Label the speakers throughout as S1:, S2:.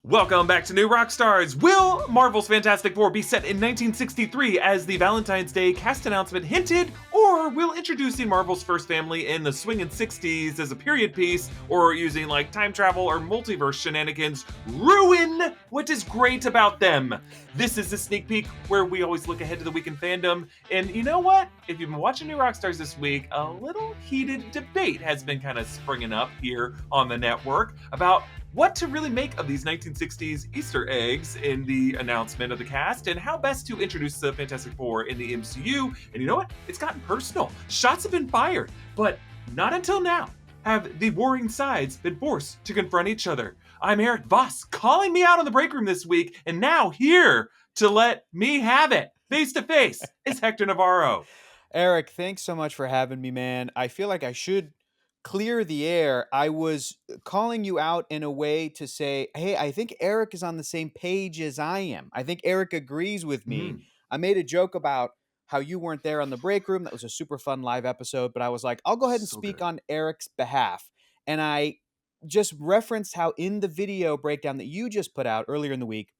S1: Welcome back to New Rockstars. Will Marvel's Fantastic Four be set in 1963 as the Valentine's Day cast announcement hinted, or will introducing Marvel's first family in the swinging 60s as a period piece, or using like time travel or multiverse shenanigans, ruin what is great about them? This is a sneak peek where we always look ahead to the week in fandom, and you know what? If you've been watching New Rockstars this week, a little heated debate has been kind of springing up here on the network about what to really make of these 1960s Easter eggs in the announcement of the cast, and how best to introduce the Fantastic Four in the MCU. And you know what? It's gotten personal. Shots have been fired, but not until now have the warring sides been forced to confront each other. I'm Erik Voss, calling me out on the break room this week, and now here to let me have it face to face is Hector Navarro.
S2: Erik, thanks so much for having me, man. I feel like I should clear the air. I was calling you out in a way to say, hey, I think Erik is on the same page as I am. I think Erik agrees with me. I made a joke about how you weren't there on the break room. That was a super fun live episode, but I was like, I'll go ahead and speak on Erik's behalf. And I just referenced how in the video breakdown that you just put out earlier in the week,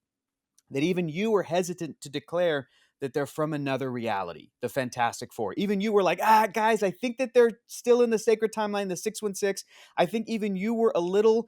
S2: that even you were hesitant to declare that they're from another reality, the Fantastic Four. Even you were like, guys, I think that they're still in the sacred timeline, the 616. I think even you were a little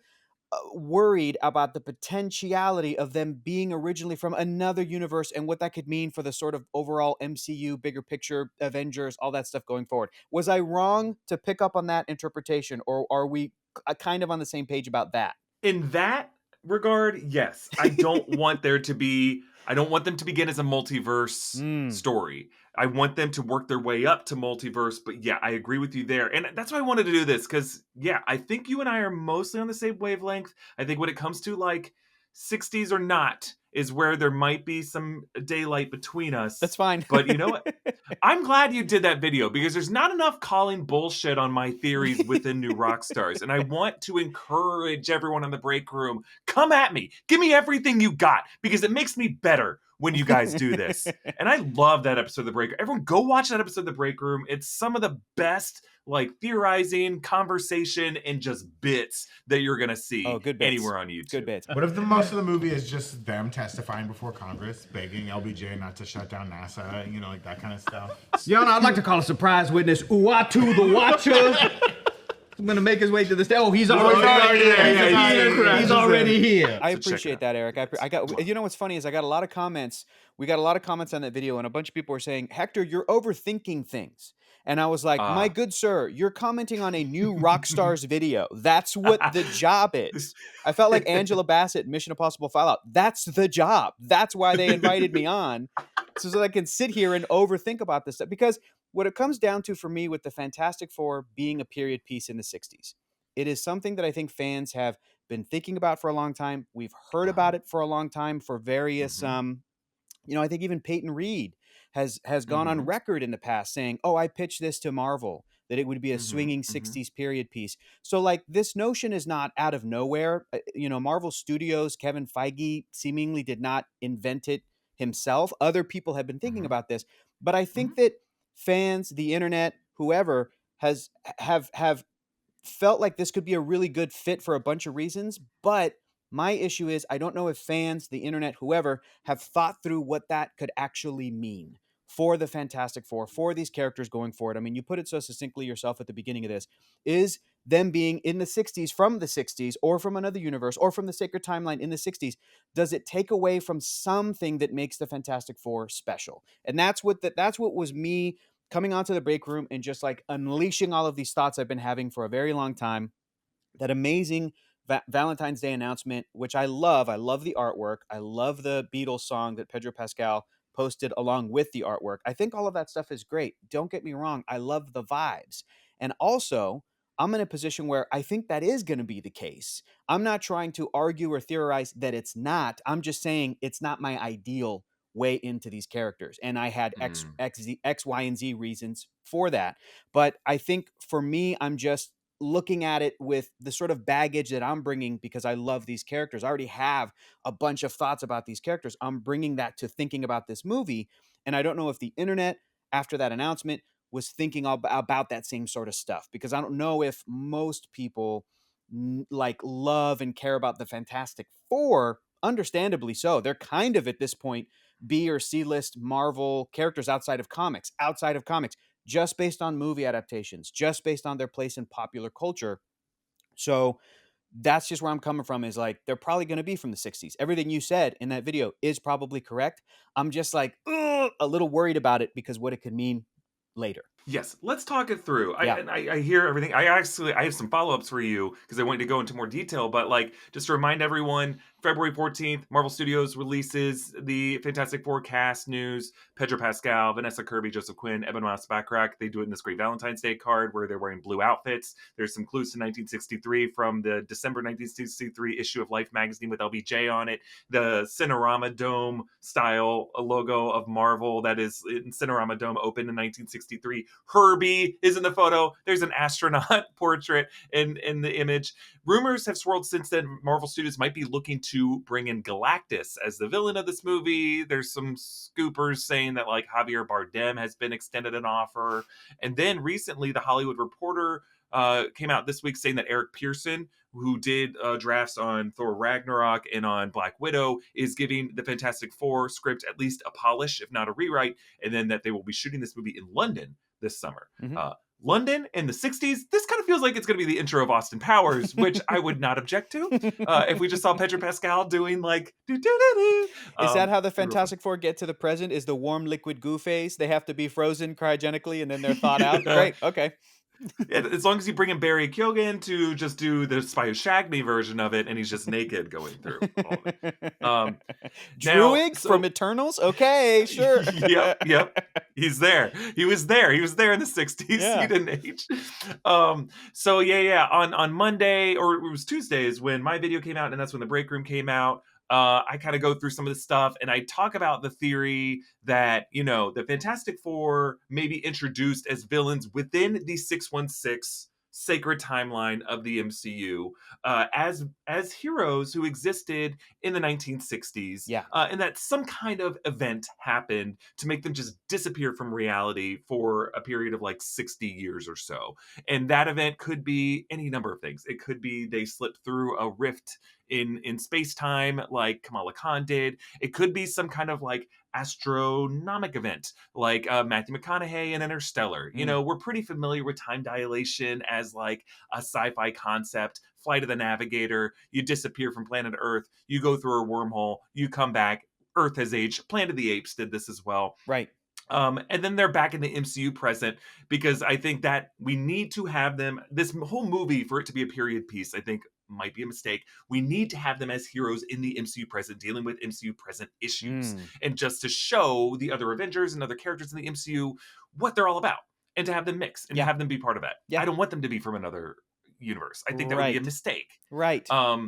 S2: worried about the potentiality of them being originally from another universe and what that could mean for the sort of overall MCU, bigger picture, Avengers, all that stuff going forward. Was I wrong to pick up on that interpretation, or are we kind of on the same page about that?
S1: In that regard, yes. I don't want them to begin as a multiverse story. I want them to work their way up to multiverse, but yeah, I agree with you there. And that's why I wanted to do this, because yeah, I think you and I are mostly on the same wavelength. I think when it comes to like 60s or not is where there might be some daylight between us.
S2: That's fine.
S1: But you know what? I'm glad you did that video, because there's not enough calling bullshit on my theories within New Rockstars. And I want to encourage everyone in the break room, come at me. Give me everything you got, because it makes me better when you guys do this. And I love that episode of The Break Room. Everyone go watch that episode of The Break Room. It's some of the best like theorizing, conversation, and just bits that you're going to see anywhere on YouTube.
S2: Good bits.
S3: What if the most of the movie is just them testifying before Congress, begging LBJ not to shut down NASA, you know, like that kind of stuff?
S4: Your Honor, I'd like to call a surprise witness, Uatu the Watcher. I'm going to make his way to the stage. Oh, he's already here. He's already here.
S2: I appreciate that, Erik. I got. You know what's funny is I got a lot of comments. We got a lot of comments on that video, and a bunch of people were saying, Hector, you're overthinking things. And I was like, my good sir, you're commenting on a new Rockstars video. That's what the job is. I felt like Angela Bassett in Mission Impossible Fallout. That's the job. That's why they invited me on, so that I can sit here and overthink about this stuff. Because what it comes down to for me with the Fantastic Four being a period piece in the 60s, it is something that I think fans have been thinking about for a long time. We've heard about it for a long time for various, I think even Peyton Reed has gone on record in the past saying, I pitched this to Marvel, that it would be a swinging 60s period piece. So like this notion is not out of nowhere. Marvel Studios, Kevin Feige seemingly did not invent it himself. Other people have been thinking about this, but I think that fans, the internet, whoever have felt like this could be a really good fit for a bunch of reasons. But my issue is I don't know if fans, the internet, whoever, have thought through what that could actually mean for the Fantastic Four, for these characters going forward. I mean, you put it so succinctly yourself at the beginning of this. Is them being in the 60s, from the 60s, or from another universe, or from the sacred timeline in the 60s, does it take away from something that makes the Fantastic Four special? And that's what was me coming onto the break room and just like unleashing all of these thoughts I've been having for a very long time. That amazing Valentine's Day announcement, which I love. I love the artwork. I love the Beatles song that Pedro Pascal posted along with the artwork. I think all of that stuff is great. Don't get me wrong. I love the vibes. And also, I'm in a position where I think that is going to be the case. I'm not trying to argue or theorize that it's not. I'm just saying it's not my ideal way into these characters. And I had X, Y, and Z reasons for that. But I think for me, I'm just looking at it with the sort of baggage that I'm bringing because I love these characters. I already have a bunch of thoughts about these characters. I'm bringing that to thinking about this movie. And I don't know if the internet, after that announcement, was thinking about that same sort of stuff, because I don't know if most people like love and care about the Fantastic Four understandably so. They're kind of at this point B or C list Marvel characters outside of comics, just based on movie adaptations, just based on their place in popular culture. So that's just where I'm coming from, is like, they're probably going to be from the 60s. Everything you said in that video is probably correct. I'm just like, a little worried about it because what it could mean later.
S1: Yes, let's talk it through.
S2: Yeah.
S1: I hear everything. I have some follow-ups for you because I want you to go into more detail, but like, just to remind everyone, February 14th, Marvel Studios releases the Fantastic Four cast news. Pedro Pascal, Vanessa Kirby, Joseph Quinn, Eben Moss Backrack. They do it in this great Valentine's Day card where they're wearing blue outfits. There's some clues to 1963 from the December 1963 issue of Life magazine with LBJ on it. The Cinerama Dome style logo of Marvel that is in Cinerama Dome opened in 1963. Herbie is in the photo. There's an astronaut portrait in the image. Rumors have swirled since then. Marvel Studios might be looking to bring in Galactus as the villain of this movie. There's some scoopers saying that like Javier Bardem has been extended an offer. And then recently, The Hollywood Reporter came out this week saying that Eric Pearson, who did drafts on Thor Ragnarok and on Black Widow, is giving the Fantastic Four script at least a polish, if not a rewrite, and then that they will be shooting this movie in London this summer. London in the 60s, this kind of feels like it's going to be the intro of Austin Powers, which I would not object to if we just saw Pedro Pascal doing like do-do-do-do.
S2: Is that how the Fantastic Four get to the present? Is the warm liquid goo phase? They have to be frozen cryogenically and then they're thawed out? Great, okay.
S1: As long as you bring in Barry Keoghan to just do the Spy Who Shagged Me version of it, and he's just naked going through all of it.
S2: Druid from Eternals? Okay, sure.
S1: Yep. He's there. He was there. He was there in the 60s.
S2: Yeah.
S1: He didn't age. So yeah. On Monday, or it was Tuesdays when my video came out, and that's when the break room came out. I kind of go through some of this stuff and I talk about the theory that, you know, the Fantastic Four may be introduced as villains within the 616 sacred timeline of the MCU as heroes who existed in the 1960s.
S2: Yeah.
S1: And that some kind of event happened to make them just disappear from reality for a period of like 60 years or so. And that event could be any number of things. It could be they slipped through a rift in space-time like Kamala Khan did. It could be some kind of like astronomic event like Matthew McConaughey in Interstellar. You know, we're pretty familiar with time dilation as like a sci-fi concept. Flight of the Navigator, you disappear from planet Earth, you go through a wormhole, you come back, Earth has aged. Planet of the Apes did this as well.
S2: Right.
S1: And then they're back in the MCU present because I think that we need to have them, this whole movie, for it to be a period piece, I think might be a mistake. We need to have them as heroes in the MCU present, dealing with MCU present issues, and just to show the other Avengers and other characters in the MCU what they're all about, and to have them mix and have them be part of that. I don't want them to be from another universe. I think that would be a mistake.
S2: Right. I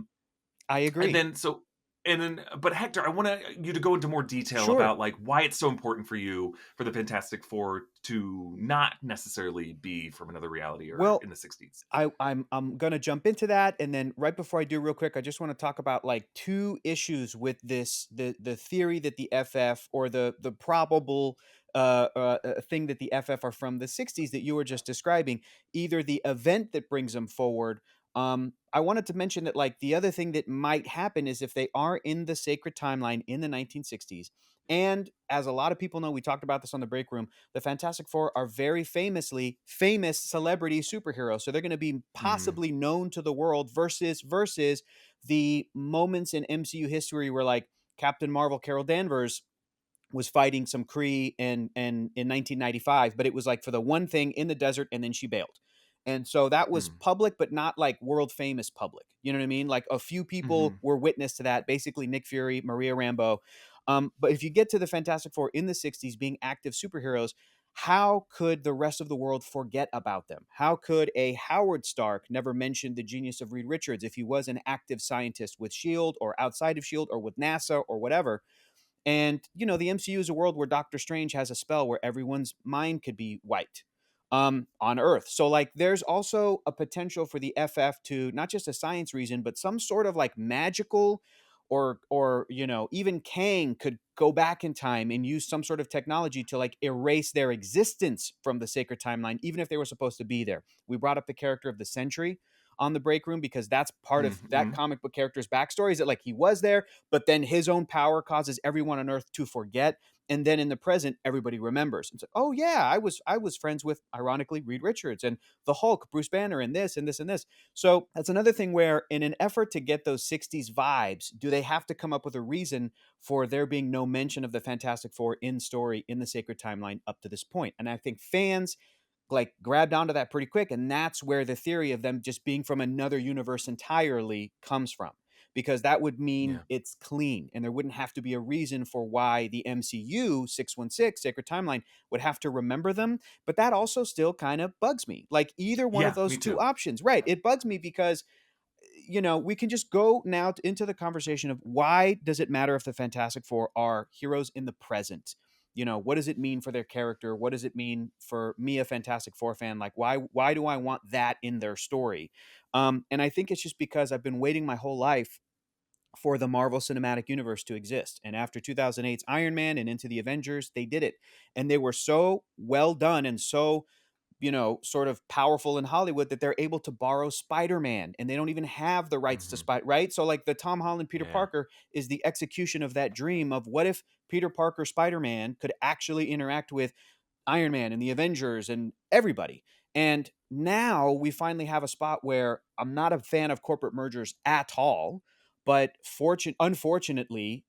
S2: agree.
S1: But Hector, I want you to go into more detail about like why it's so important for you for the Fantastic Four to not necessarily be from another reality or in the 60s.
S2: I'm gonna jump into that, and then right before I do, real quick, I just want to talk about like two issues with this: the theory that the FF, or the probable thing that the FF are from the 60s that you were just describing, either the event that brings them forward. I wanted to mention that like the other thing that might happen is if they are in the sacred timeline in the 1960s, and as a lot of people know, we talked about this on the break room, the Fantastic Four are very famous celebrity superheroes. So they're going to be possibly known to the world versus the moments in MCU history where like Captain Marvel, Carol Danvers, was fighting some Kree in 1995, but it was like for the one thing in the desert, and then she bailed. And so that was public, but not like world famous public. You know what I mean? Like a few people were witness to that, basically Nick Fury, Maria Rambeau. But if you get to the Fantastic Four in the 60s being active superheroes, how could the rest of the world forget about them? How could a Howard Stark never mention the genius of Reed Richards if he was an active scientist with S.H.I.E.L.D. or outside of S.H.I.E.L.D. or with NASA or whatever? And, you know, the MCU is a world where Doctor Strange has a spell where everyone's mind could be wiped on Earth. So, like, there's also a potential for the FF to, not just a science reason, but some sort of, like, magical or you know, even Kang could go back in time and use some sort of technology to, like, erase their existence from the sacred timeline, even if they were supposed to be there. We brought up the character of the Sentry. on the break room, because that's part of that comic book character's backstory, is that like he was there, but then his own power causes everyone on Earth to forget. And then in the present, everybody remembers. It's like, oh yeah, I was friends with, ironically, Reed Richards and the Hulk, Bruce Banner, and this and this and this. So that's another thing where, in an effort to get those 60s vibes, do they have to come up with a reason for there being no mention of the Fantastic Four in story in the Sacred Timeline up to this point? And I think fans like grabbed onto that pretty quick, and that's where the theory of them just being from another universe entirely comes from, because that would mean it's clean and there wouldn't have to be a reason for why the MCU 616 Sacred Timeline would have to remember them. But that also still kind of bugs me. Like either one of those two options, right? It bugs me because, you know, we can just go now into the conversation of why does it matter if the Fantastic Four are heroes in the present? You know, what does it mean for their character? What does it mean for me, a Fantastic Four fan? Like, why do I want that in their story? And I think it's just because I've been waiting my whole life for the Marvel Cinematic Universe to exist. And after 2008's Iron Man and into the Avengers, they did it. And they were so well done and so, you know, sort of powerful in Hollywood that they're able to borrow Spider-Man, and they don't even have the rights to Spider, right? So like the Tom Holland Peter Parker is the execution of that dream of what if Peter Parker Spider-Man could actually interact with Iron Man and the Avengers and everybody. And now we finally have a spot where I'm not a fan of corporate mergers at all, but unfortunately,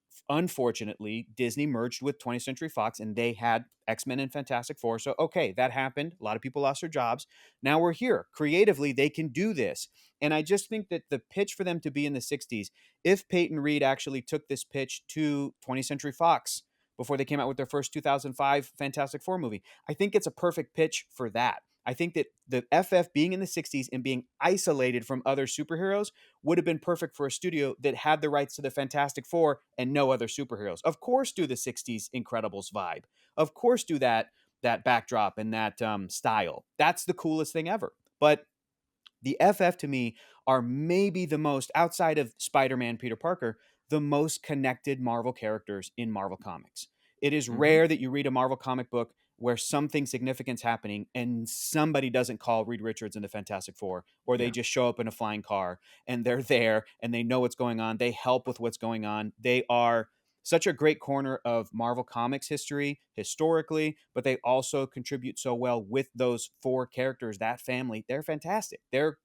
S2: Disney merged with 20th Century Fox and they had X-Men and Fantastic Four. So, okay, that happened. A lot of people lost their jobs. Now we're here. Creatively, they can do this. And I just think that the pitch for them to be in the 60s, if Peyton Reed actually took this pitch to 20th Century Fox before they came out with their first 2005 Fantastic Four movie, I think it's a perfect pitch for that. I think that the FF being in the 60s and being isolated from other superheroes would have been perfect for a studio that had the rights to the Fantastic Four and no other superheroes. Of course, do the 60s Incredibles vibe. Of course, do that backdrop and that style. That's the coolest thing ever. But the FF to me are maybe the most, outside of Spider-Man, Peter Parker, the most connected Marvel characters in Marvel Comics. It is rare that you read a Marvel comic book where something significant's happening and somebody doesn't call Reed Richards and the Fantastic Four, or they just show up in a flying car and they're there and they know what's going on. They help with what's going on. They are such a great corner of Marvel Comics history historically, but they also contribute so well with those four characters, that family. They're fantastic. They're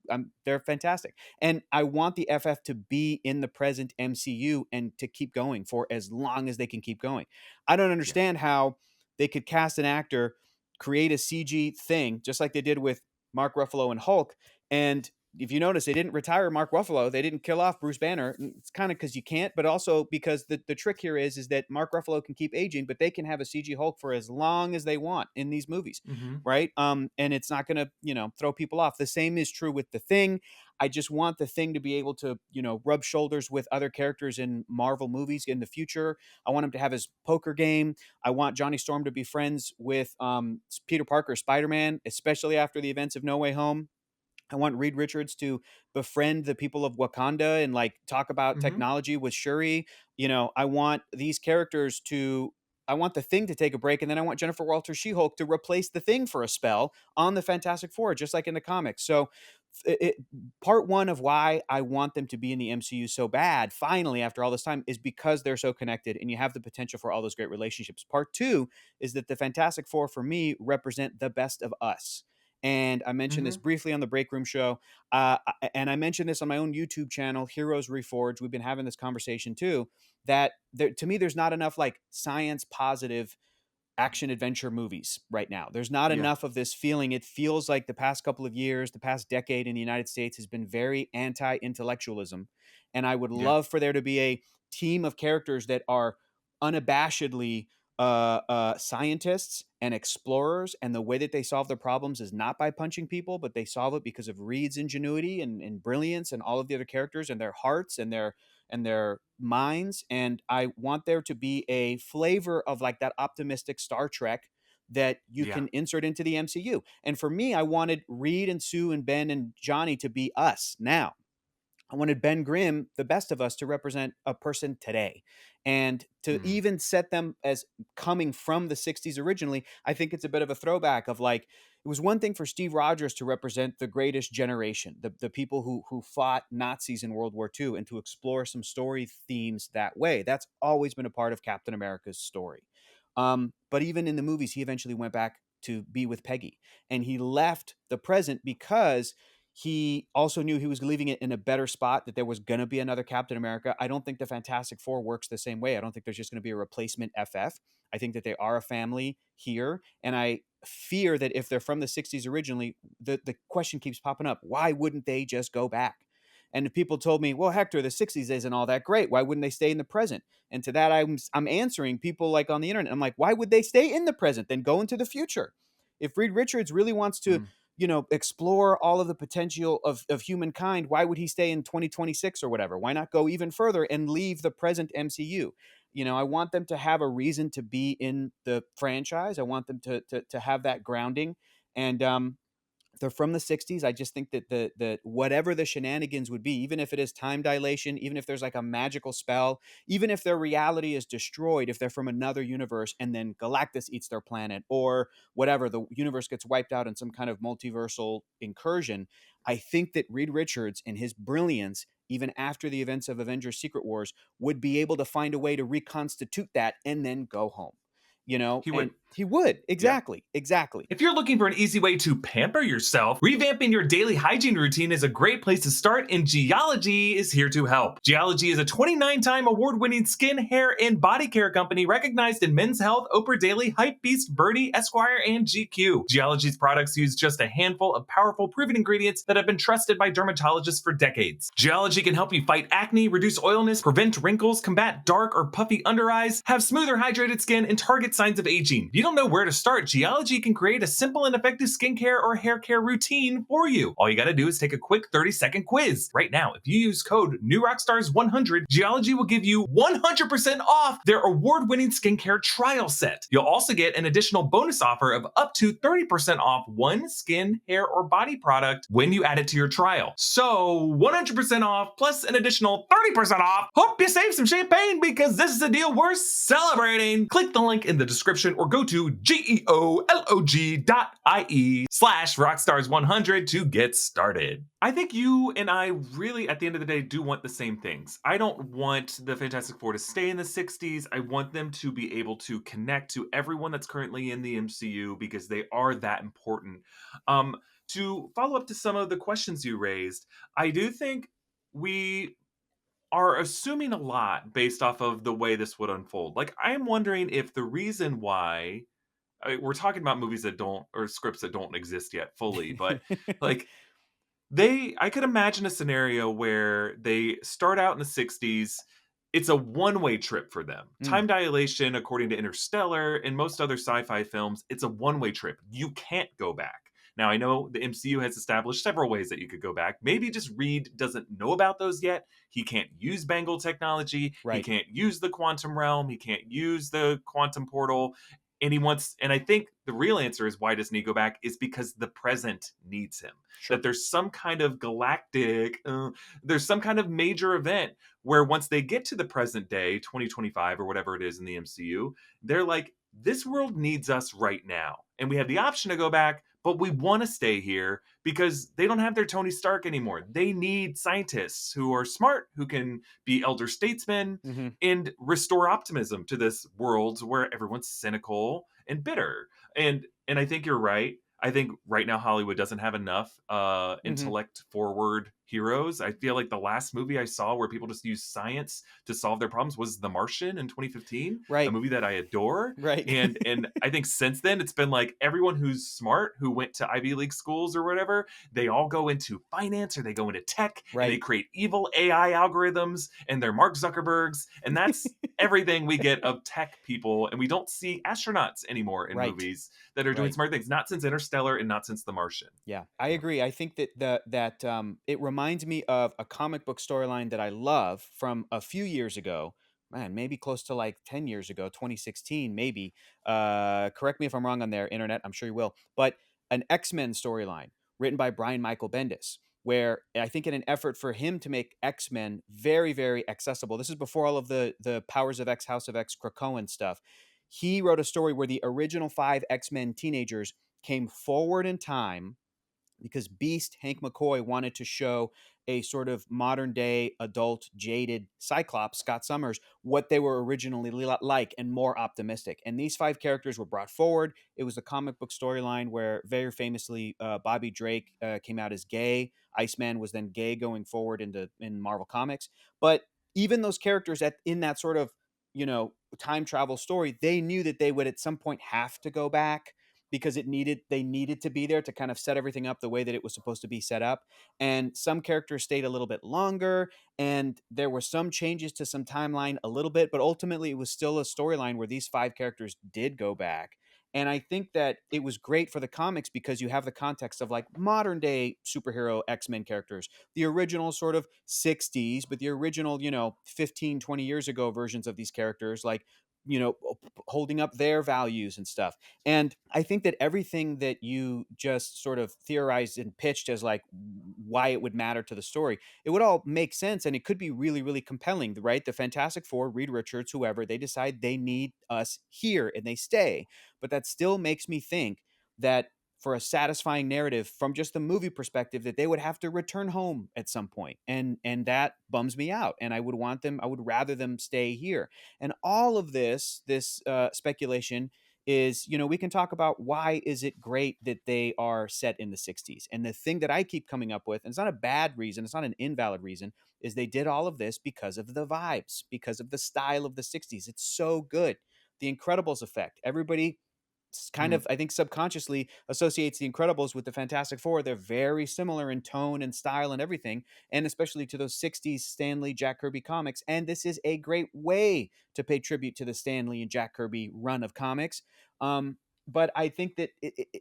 S2: fantastic. And I want the FF to be in the present MCU and to keep going for as long as they can keep going. I don't understand how they could cast an actor, create a CG thing, just like they did with Mark Ruffalo and Hulk. And if you notice, they didn't retire Mark Ruffalo. They didn't kill off Bruce Banner. It's kind of because you can't, but also because the trick here is that Mark Ruffalo can keep aging, but they can have a CG Hulk for as long as they want in these movies, right? And it's not going to, you know, throw people off. The same is true with The Thing. I just want The Thing to be able to, you know, rub shoulders with other characters in Marvel movies in the future. I want him to have his poker game. I want Johnny Storm to be friends with Peter Parker, Spider-Man, especially after the events of No Way Home. I want Reed Richards to befriend the people of Wakanda and like talk about technology with Shuri. You know, I want these characters to, I want The Thing to take a break, and then I want Jennifer Walters She-Hulk to replace The Thing for a spell on the Fantastic Four, just like in the comics. So part one of why I want them to be in the MCU so bad, finally, after all this time, is because they're so connected and you have the potential for all those great relationships. Part two is that the Fantastic Four, for me, represent the best of us. And I mentioned this briefly on the Break Room show. And I mentioned this on my own YouTube channel, Heroes Reforged. We've been having this conversation too, that to me, there's not enough like science positive action adventure movies right now. There's not enough of this feeling. It feels like the past couple of years, the past decade in the United States has been very anti-intellectualism. And I would love for there to be a team of characters that are unabashedly scientists and explorers, and the way that they solve their problems is not by punching people, but they solve it because of Reed's ingenuity and brilliance and all of the other characters and their hearts and their minds. And I want there to be a flavor of like that optimistic Star Trek that you can insert into the MCU. And for me, I wanted Reed and Sue and Ben and Johnny to be us now. I wanted Ben Grimm, the best of us, to represent a person today. And to even set them as coming from the 60s originally, I think it's a bit of a throwback of like, it was one thing for Steve Rogers to represent the greatest generation, the people who fought Nazis in World War II, and to explore some story themes that way. That's always been a part of Captain America's story. But even in the movies, he eventually went back to be with Peggy. And he left the present because he also knew he was leaving it in a better spot, that there was going to be another Captain America. I don't think the Fantastic Four works the same way. I don't think there's just going to be a replacement FF. I think that they are a family here. And I fear that if they're from the 60s originally, the question keeps popping up. Why wouldn't they just go back? And if people told me, well, Hector, the 60s isn't all that great. Why wouldn't they stay in the present? And to that, I'm answering people like on the internet. I'm like, why would they stay in the present? Then go into the future. If Reed Richards really wants to explore all of the potential of humankind, why would he stay in 2026 or whatever? Why not go even further and leave the present MCU? I want them to have a reason to be in the franchise. I want them to have that grounding. And they're from the 60s. I just think that the whatever the shenanigans would be, even if it is time dilation, even if there's like a magical spell, even if their reality is destroyed, if they're from another universe and then Galactus eats their planet or whatever, the universe gets wiped out in some kind of multiversal incursion, I think that Reed Richards, in his brilliance, even after the events of Avengers Secret Wars, would be able to find a way to reconstitute that and then go home.
S1: He would.
S2: He would. Exactly.
S1: If you're looking for an easy way to pamper yourself, revamping your daily hygiene routine is a great place to start, and Geology is here to help. Geology is a 29-time award-winning skin, hair, and body care company recognized in Men's Health, Oprah Daily, Hypebeast, Birdie, Esquire, and GQ. Geology's products use just a handful of powerful, proven ingredients that have been trusted by dermatologists for decades. Geology can help you fight acne, reduce oiliness, prevent wrinkles, combat dark or puffy under eyes, have smoother, hydrated skin, and target signs of aging. If you don't know where to start, Geology can create a simple and effective skincare or hair care routine for you. All you gotta do is take a quick 30-second quiz. Right now, if you use code NewRockstars100, Geology will give you 100% off their award-winning skincare trial set. You'll also get an additional bonus offer of up to 30% off one skin, hair, or body product when you add it to your trial. So 100% off plus an additional 30% off. Hope you save some champagne because this is a deal worth celebrating. Click the link in the description or go to geolog.ie/rockstars100 to get started. I think you and I really, at the end of the day, do want the same things. I don't want the Fantastic Four to stay in the 60s. I want them to be able to connect to everyone that's currently in the MCU because they are that important. To follow up to some of the questions you raised, I do think we are assuming a lot based off of the way this would unfold. Like, I'm wondering if the reason why we're talking about movies that don't, or scripts that don't exist yet fully, but like I could imagine a scenario where they start out in the 60s. It's a one-way trip for them. Time dilation, according to Interstellar and most other sci-fi films, it's a one-way trip. You can't go back. Now, I know the MCU has established several ways that you could go back. Maybe just Reed doesn't know about those yet. He can't use Bangle technology.
S2: Right.
S1: He can't use the quantum realm. He can't use the quantum portal. And I think the real answer is why doesn't he go back is because the present needs him.
S2: Sure.
S1: That there's some kind of there's some kind of major event where once they get to the present day, 2025 or whatever it is in the MCU, they're like, this world needs us right now. And we have the option to go back, but we want to stay here because they don't have their Tony Stark anymore. They need scientists who are smart, who can be elder statesmen and restore optimism to this world where everyone's cynical and bitter. And I think you're right. I think right now Hollywood doesn't have enough intellect forward heroes. I feel like the last movie I saw where people just used science to solve their problems was The Martian in 2015,
S2: Right.
S1: a movie that I adore.
S2: Right.
S1: And I think since then it's been like everyone who's smart, who went to Ivy League schools or whatever, they all go into finance or they go into tech
S2: Right.
S1: and they create evil AI algorithms and they're Mark Zuckerbergs. And that's everything we get of tech people. And we don't see astronauts anymore in
S2: Right.
S1: movies that are doing
S2: Right.
S1: smart things, not since Interstellar and not since The Martian.
S2: Yeah, I agree. I think that it reminds me of a comic book storyline that I love from a few years ago. Man, maybe close to like 10 years ago, 2016, maybe. Correct me if I'm wrong on there, internet. I'm sure you will. But an X-Men storyline written by Brian Michael Bendis. where I think in an effort for him to make X-Men very, very accessible, this is before all of the Powers of X, House of X, Krakoan stuff. He wrote a story where the original 5 X-Men teenagers came forward in time because Beast, Hank McCoy, wanted to show a sort of modern day adult jaded Cyclops, Scott Summers, what they were originally like and more optimistic. And these 5 characters were brought forward. It was a comic book storyline where very famously Bobby Drake came out as gay. Iceman was then gay going forward in Marvel Comics. But even those characters in that sort of, time travel story, they knew that they would at some point have to go back because they needed to be there to kind of set everything up the way that it was supposed to be set up. And some characters stayed a little bit longer, and there were some changes to some timeline a little bit, but ultimately it was still a storyline where these 5 characters did go back. And I think that it was great for the comics because you have the context of like modern day superhero X-Men characters, the original sort of 60s, but the original, 15, 20 years ago versions of these characters, like, holding up their values and stuff. And I think that everything that you just sort of theorized and pitched as like why it would matter to the story, it would all make sense and it could be really, really compelling, right? The Fantastic Four, Reed Richards, whoever, they decide they need us here and they stay. But that still makes me think that for a satisfying narrative from just the movie perspective, that they would have to return home at some point. And that bums me out. And I would rather them stay here. And all of this speculation is, we can talk about why is it great that they are set in the 60s. And the thing that I keep coming up with, and it's not a bad reason, it's not an invalid reason, is they did all of this because of the vibes, because of the style of the 60s. It's so good. The Incredibles effect. Everybody kind of, I think, subconsciously associates the Incredibles with the Fantastic Four. They're very similar in tone and style and everything, and especially to those 60s Stan Lee, Jack Kirby comics. And this is a great way to pay tribute to the Stan Lee and Jack Kirby run of comics. But I think that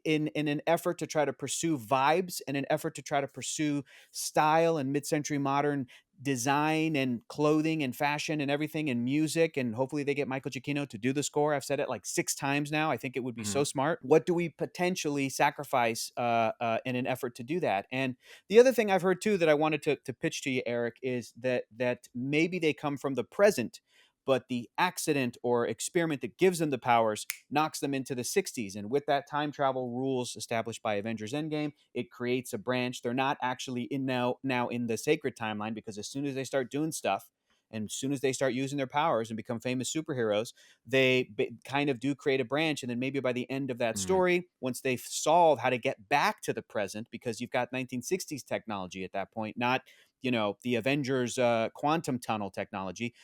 S2: in an effort to try to pursue vibes and an effort to try to pursue style and mid-century modern design and clothing and fashion and everything and music, and hopefully they get Michael Giacchino to do the score. I've said it like 6 times now. I think it would be so smart. What do we potentially sacrifice in an effort to do that? And the other thing I've heard too that I wanted to pitch to you, Eric, is that maybe they come from the present, but the accident or experiment that gives them the powers knocks them into the 60s. And with that time travel rules established by Avengers Endgame, it creates a branch. They're not actually now in the sacred timeline, because as soon as they start doing stuff and as soon as they start using their powers and become famous superheroes, they kind of do create a branch. And then maybe by the end of that story, once they've solved how to get back to the present, because you've got 1960s technology at that point, not, the Avengers quantum tunnel technology.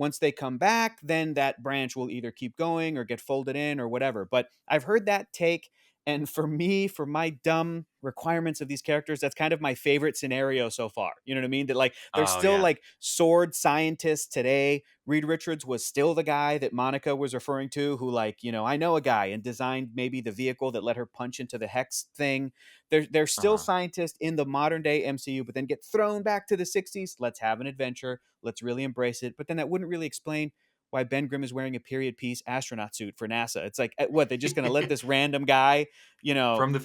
S2: Once they come back, then that branch will either keep going or get folded in or whatever. But I've heard that take. And for me, for my dumb requirements of these characters, that's kind of my favorite scenario so far. You know what I mean? That like they're still like sword scientists today. Reed Richards was still the guy that Monica was referring to, who like, I know a guy, and designed maybe the vehicle that let her punch into the Hex thing. They're still scientists in the modern day MCU, but then get thrown back to the 60s. Let's have an adventure. Let's really embrace it. But then that wouldn't really explain why Ben Grimm is wearing a period piece astronaut suit for NASA. It's like, what, they're just going to let this random guy,
S1: from the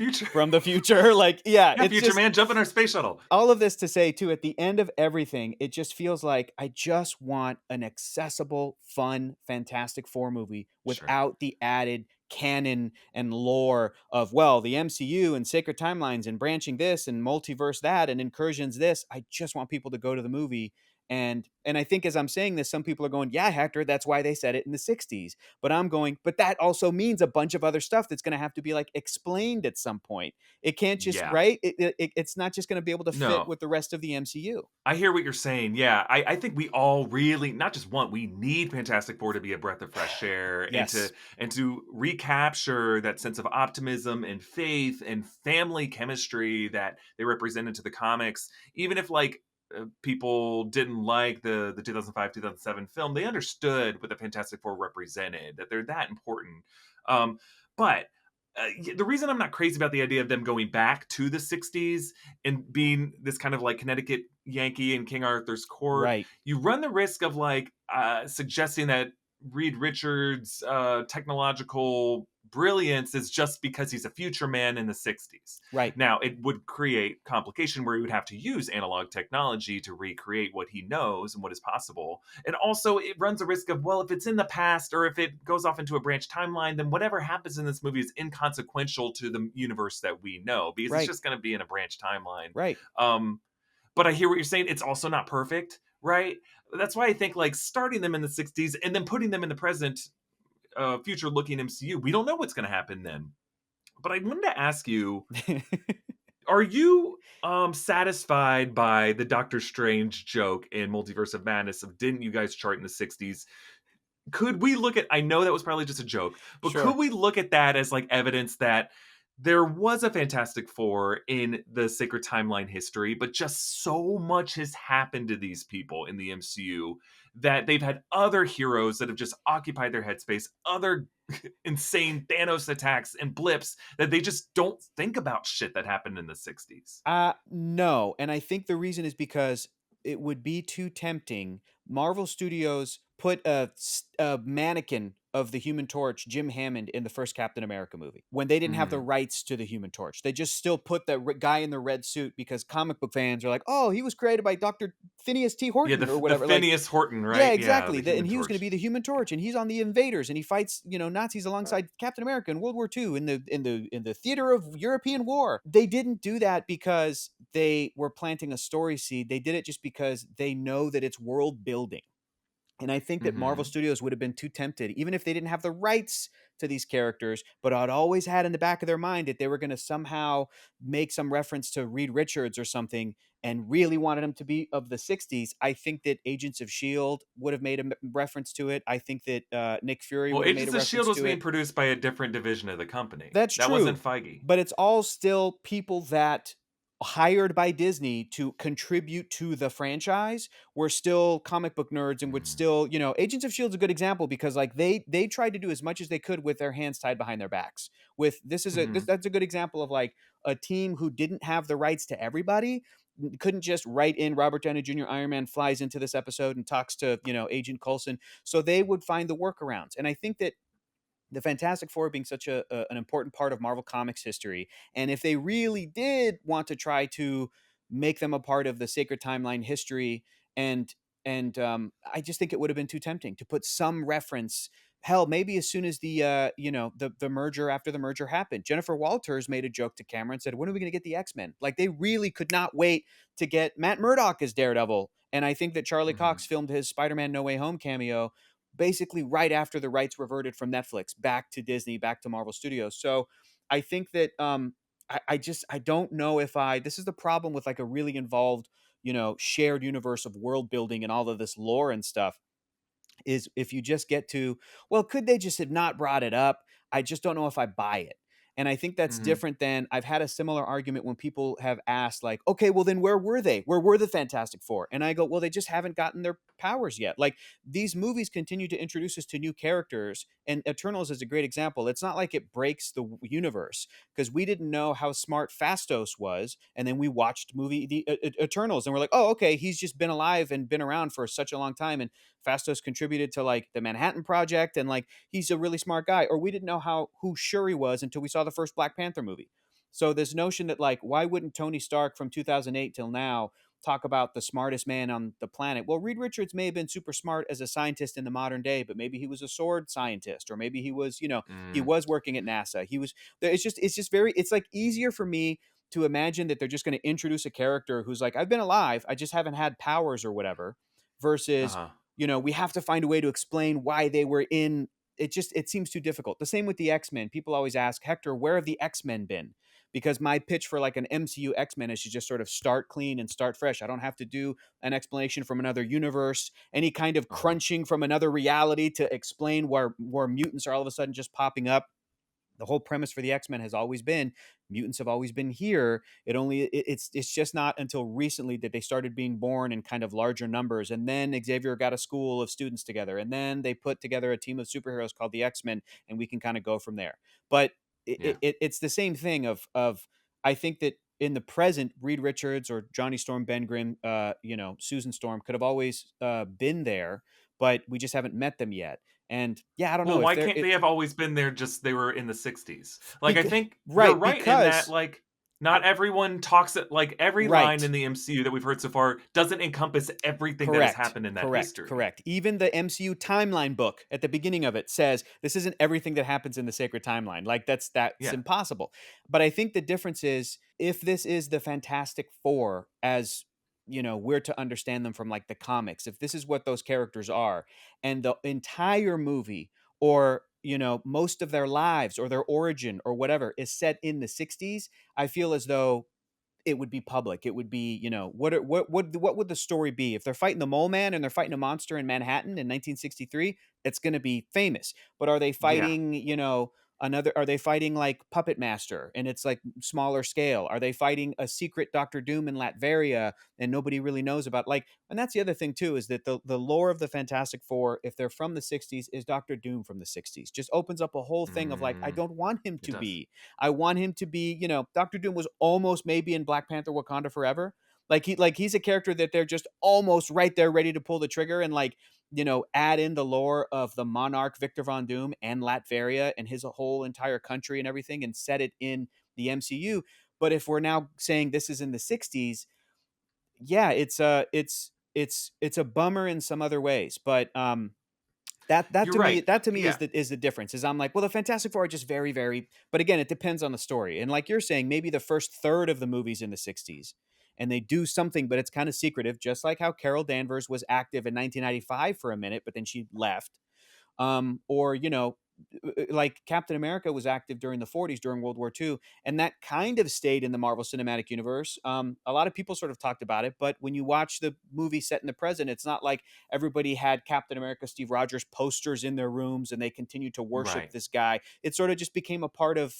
S2: future, like, yeah, it's
S1: future man, jump in our space shuttle.
S2: All of this to say too, at the end of everything, it just feels like I just want an accessible, fun, Fantastic Four movie without the added canon and lore of, well, the MCU and sacred timelines and branching this and multiverse that and incursions this. I just want people to go to the movie. And I think as I'm saying this, some people are going, yeah, Hector, that's why they said it in the 60s. But I'm going, but that also means a bunch of other stuff that's going to have to be like explained at some point. It can't just, right? It's not just going to be able to fit with the rest of the MCU.
S1: I hear what you're saying. Yeah, I think we all really, not just want, we need Fantastic Four to be a breath of fresh air.
S2: Yes.
S1: and to recapture that sense of optimism and faith and family chemistry that they represented to the comics. Even if like people didn't like the 2005-2007 film, they understood what the Fantastic Four represented, that they're that important. But the reason I'm not crazy about the idea of them going back to the 60s and being this kind of like Connecticut Yankee in King Arthur's court,
S2: right,
S1: you run the risk of like suggesting that Reed Richards' technological brilliance is just because he's a future man in the 60s.
S2: Right.
S1: Now, it would create complication where he would have to use analog technology to recreate what he knows and what is possible. And also, it runs a risk of, well, if it's in the past or if it goes off into a branch timeline, then whatever happens in this movie is inconsequential to the universe that we know, because it's just going to be in a branch timeline.
S2: Right.
S1: But I hear what you're saying. It's also not perfect, right? That's why I think like starting them in the 60s and then putting them in the present, future looking MCU, we don't know what's going to happen then. But I wanted to ask you, are you satisfied by the Doctor Strange joke in Multiverse of Madness of didn't you guys chart in the 60s? Could we look at, I know that was probably just a joke, but
S2: Sure.
S1: could we look at that as like evidence that there was a Fantastic Four in the Sacred Timeline history, but just so much has happened to these people in the MCU that they've had other heroes that have just occupied their headspace, other insane Thanos attacks and blips that they just don't think about shit that happened in the 60s?
S2: No. And I think the reason is because it would be too tempting. Marvel Studios put a mannequin of the Human Torch, Jim Hammond, in the first Captain America movie when they didn't have the rights to the Human Torch. They just still put the guy in the red suit because comic book fans are like, oh, he was created by Dr. Phineas T. Horton or whatever.
S1: The Phineas Horton, right?
S2: Yeah, exactly.
S1: Yeah,
S2: and he was going to be the Human Torch, and he's on the Invaders, and he fights, Nazis alongside Captain America in World War II in the theater of European war. They didn't do that because they were planting a story seed. They did it just because they know that it's world building. And I think that Marvel Studios would have been too tempted, even if they didn't have the rights to these characters, but I'd always had in the back of their mind that they were going to somehow make some reference to Reed Richards or something and really wanted him to be of the 60s. I think that Agents of S.H.I.E.L.D. would have made a reference to it. I think that Nick Fury would have made a reference to it.
S1: Agents of S.H.I.E.L.D. was being produced by a different division of the company.
S2: That's true.
S1: That wasn't Feige.
S2: But it's all still people that hired by Disney to contribute to the franchise were still comic book nerds and would still, Agents of S.H.I.E.L.D. is a good example because like they tried to do as much as they could with their hands tied behind their backs. With that's a good example of like a team who didn't have the rights to everybody, couldn't just write in Robert Downey Jr. Iron Man flies into this episode and talks to, Agent Coulson. So they would find the workarounds. And I think that the Fantastic Four being such an important part of Marvel Comics history, and if they really did want to try to make them a part of the Sacred Timeline history, and I just think it would have been too tempting to put some reference. Hell, maybe as soon as the merger, after the merger happened, Jennifer Walters made a joke to camera and said, "When are we going to get the X-Men?" Like they really could not wait to get Matt Murdock as Daredevil, and I think that Charlie Cox filmed his Spider-Man No Way Home cameo basically right after the rights reverted from Netflix back to Disney, back to Marvel Studios. So I think that I don't know if this is the problem with like a really involved, shared universe of world building and all of this lore and stuff, is if you just get to, well, could they just have not brought it up? I just don't know if I buy it. And I think that's different than, I've had a similar argument when people have asked like, okay, well then where were they? Where were the Fantastic Four? And I go, well, they just haven't gotten their powers yet. Like these movies continue to introduce us to new characters, and Eternals is a great example. It's not like it breaks the universe because we didn't know how smart Phastos was. And then we watched the Eternals and we're like, oh, okay, he's just been alive and been around for such a long time. And Phastos contributed to like the Manhattan Project, and like he's a really smart guy. Or we didn't know who Shuri was until we saw the first Black Panther movie. So this notion that like, why wouldn't Tony Stark from 2008 till now talk about the smartest man on the planet? Well, Reed Richards may have been super smart as a scientist in the modern day, but maybe he was a sword scientist, or maybe he was, he was working at NASA. It's just like easier for me to imagine that they're just going to introduce a character who's like, I've been alive, I just haven't had powers or whatever, versus we have to find a way to explain why they were in it. It seems too difficult. The same with the X-Men. People always ask, Hector, where have the X-Men been? Because my pitch for like an MCU X-Men is to just sort of start clean and start fresh. I don't have to do an explanation from another universe, any kind of crunching from another reality to explain where mutants are all of a sudden just popping up. The whole premise for the X-Men has always been mutants have always been here. It's just not until recently that they started being born in kind of larger numbers. And then Xavier got a school of students together, and then they put together a team of superheroes called the X-Men, and we can kind of go from there. But it's the same thing of I think that in the present, Reed Richards or Johnny Storm, Ben Grimm, Susan Storm could have always been there. but we just haven't met them yet. And yeah, I don't
S1: Well,
S2: know if
S1: why
S2: they're
S1: can't they have always been there? Just they were in the '60s. Like, I
S2: because,
S1: think you're
S2: right,
S1: right in that.
S2: because
S1: Like, not everyone talks it. Like, every line
S2: right.
S1: in the MCU that we've heard so far doesn't encompass everything that has
S2: Correct.
S1: happened in that
S2: Correct.
S1: history.
S2: Correct. Even the MCU timeline book at the beginning of it says this isn't everything that happens in the sacred timeline. Like that's
S1: Yeah.
S2: impossible. But I think the difference is if this is the Fantastic Four as we're to understand them from like the comics, if this is what those characters are, and the entire movie or most of their lives or their origin or whatever is set in the 60s, I feel as though it would be public. It would be, what would the story be if they're fighting the Mole Man and they're fighting a monster in Manhattan in 1963? It's going to be famous. But are they
S1: Yeah.
S2: fighting, are they fighting like Puppet Master and it's like smaller scale? Are they fighting a secret Doctor Doom in Latveria and nobody really knows about? Like, and that's the other thing too, is that the lore of the Fantastic Four, if they're from the 60s, is Doctor Doom from the 60s. Just opens up a whole thing of like, I don't want him
S1: It
S2: to
S1: does.
S2: be. I want him to be, Doctor Doom was almost maybe in Black Panther Wakanda Forever. He's a character that they're just almost right there ready to pull the trigger and add in the lore of the monarch Victor Von Doom and Latveria and his whole entire country and everything and set it in the MCU. But if we're now saying this is in the 60s, yeah, it's a bummer in some other ways. But that
S1: You're
S2: to me
S1: right.
S2: is
S1: Yeah.
S2: the difference. Is I'm like, well, the Fantastic Four are just very, very. But again, it depends on the story. And like you're saying, maybe the first third of the movie's in the 60s, and they do something, but it's kind of secretive, just like how Carol Danvers was active in 1995 for a minute, but then she left. Or like Captain America was active during the 40s during World War II, and that kind of stayed in the Marvel Cinematic Universe. A lot of people sort of talked about it, but when you watch the movie set in the present, it's not like everybody had Captain America Steve Rogers posters in their rooms and they continued to worship
S1: Right.
S2: this guy. It sort of just became a part of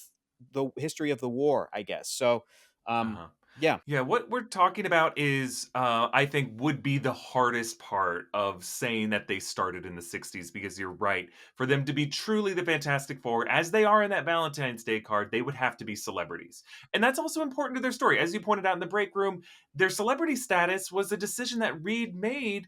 S2: the history of the war, I guess. So
S1: Uh-huh.
S2: yeah.
S1: Yeah, what we're talking about is, I think, would be the hardest part of saying that they started in the 60s, because you're right. For them to be truly the Fantastic Four, as they are in that Valentine's Day card, they would have to be celebrities. And that's also important to their story. As you pointed out in the break room, their celebrity status was a decision that Reed made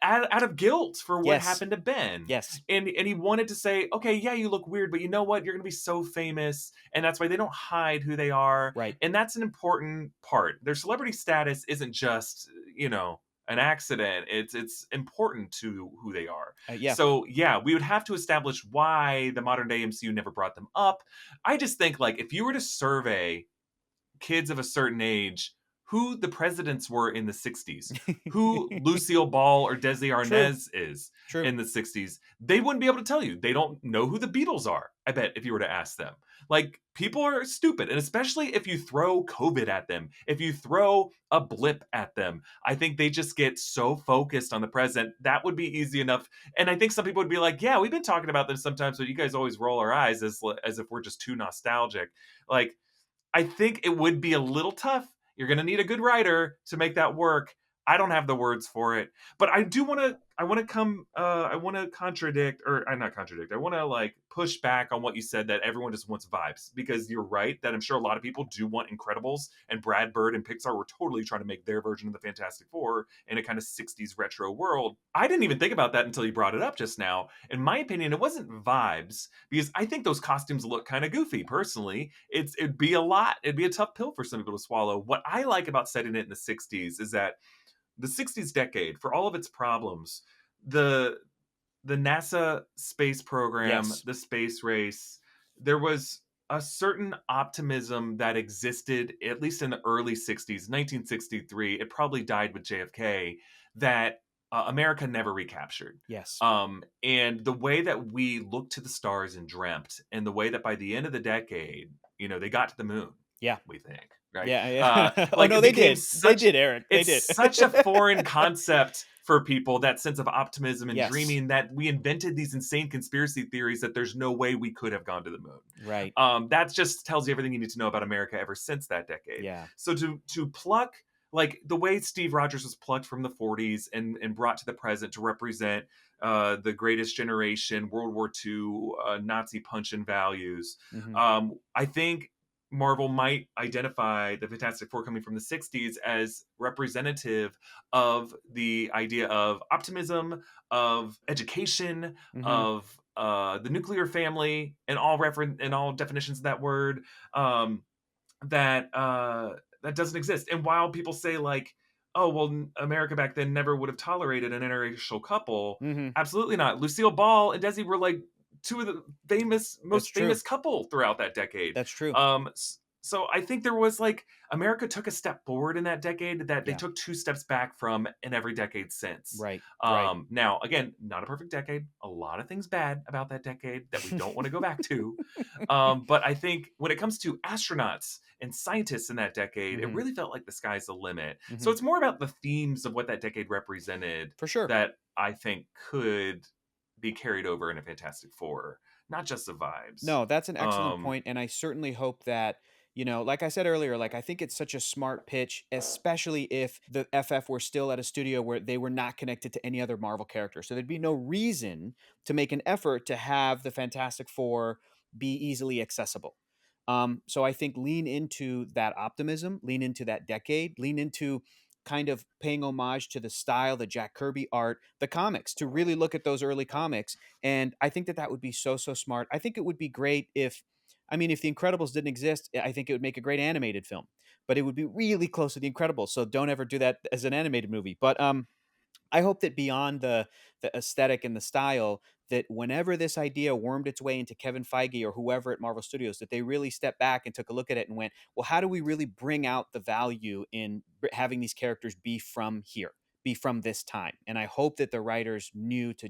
S1: out of guilt for what
S2: Yes.
S1: happened to Ben.
S2: Yes.
S1: And he wanted to say, okay, yeah, you look weird, but you know what? You're going to be so famous. And that's why they don't hide who they are.
S2: Right.
S1: And that's an important part. Their celebrity status isn't just, an accident. It's important to who they are.
S2: Yeah.
S1: So, yeah, we would have to establish why the modern day MCU never brought them up. I just think, like, if you were to survey kids of a certain age who the presidents were in the 60s, who Lucille Ball or Desi Arnaz is in the 60s, they wouldn't be able to tell you. They don't know who the Beatles are, I bet, if you were to ask them. Like, people are stupid, and especially if you throw COVID at them, if you throw a blip at them, I think they just get so focused on the present. That would be easy enough. And I think some people would be like, yeah, we've been talking about this sometimes, but you guys always roll our eyes as if we're just too nostalgic. Like, I think it would be a little tough. You're going to need a good writer to make that work. I don't have the words for it, but I do want to. I want to contradict, or not contradict. I want to push back on what you said, that everyone just wants vibes, because you're right that I'm sure a lot of people do want Incredibles, and Brad Bird and Pixar were totally trying to make their version of the Fantastic Four in a kind of 60s retro world. I didn't even think about that until you brought it up just now. In my opinion, it wasn't vibes, because I think those costumes look kind of goofy. Personally, it'd be a lot. It'd be a tough pill for some people to swallow. What I like about setting it in the 60s is that the 60s decade, for all of its problems, the NASA space program,
S2: Yes.
S1: the space race, there was a certain optimism that existed, at least in the early 60s, 1963. It probably died with JFK, that America never recaptured.
S2: Yes.
S1: And the way that we looked to the stars and dreamt, and the way that by the end of the decade, they got to the moon.
S2: Yeah.
S1: We think. Right?
S2: Yeah.
S1: Like,
S2: no,
S1: it
S2: they
S1: became
S2: did. They did, Eric. They did.
S1: It's such a foreign concept for people, that sense of optimism and
S2: Yes.
S1: dreaming, that we invented these insane conspiracy theories that there's no way we could have gone to the moon.
S2: Right.
S1: That just tells you everything you need to know about America ever since that decade.
S2: Yeah.
S1: So to pluck, like, the way Steve Rogers was plucked from the 40s and brought to the present to represent the greatest generation, World War II, Nazi punch and values.
S2: Mhm.
S1: I think Marvel might identify the Fantastic Four coming from the 60s as representative of the idea of optimism, of education,
S2: Mm-hmm.
S1: of the nuclear family, and all definitions of that word, that that doesn't exist. And while people say like, oh well, America back then never would have tolerated an interracial couple,
S2: Mm-hmm.
S1: absolutely not. Lucille Ball and Desi were like two of the
S2: That's
S1: most
S2: true.
S1: famous couple throughout that decade.
S2: That's true.
S1: So I think there was like America took a step forward in that decade that they
S2: Yeah.
S1: took two steps back from in every decade since.
S2: Right. Right.
S1: Now, again, not a perfect decade. A lot of things bad about that decade that we don't want to go back to. But I think when it comes to astronauts and scientists in that decade, it
S2: Mhm.
S1: really felt like the sky's the limit. So
S2: Mhm.
S1: it's more about the themes of what that decade represented
S2: For sure.
S1: that I think could be carried over in a Fantastic Four, not just the vibes.
S2: No, that's an excellent point, and I certainly hope that, like I said earlier, like I think it's such a smart pitch, especially if the FF were still at a studio where they were not connected to any other Marvel character. So there'd be no reason to make an effort to have the Fantastic Four be easily accessible. So I think lean into that optimism, lean into that decade, lean into kind of paying homage to the style, the Jack Kirby art, the comics, to really look at those early comics. And I think that that would be so, so smart. I think it would be great if The Incredibles didn't exist, I think it would make a great animated film, but it would be really close to The Incredibles. So don't ever do that as an animated movie. But I hope that beyond the aesthetic and the style, that whenever this idea wormed its way into Kevin Feige or whoever at Marvel Studios, that they really stepped back and took a look at it and went, well, how do we really bring out the value in having these characters be from here, be from this time? And I hope that the writers knew to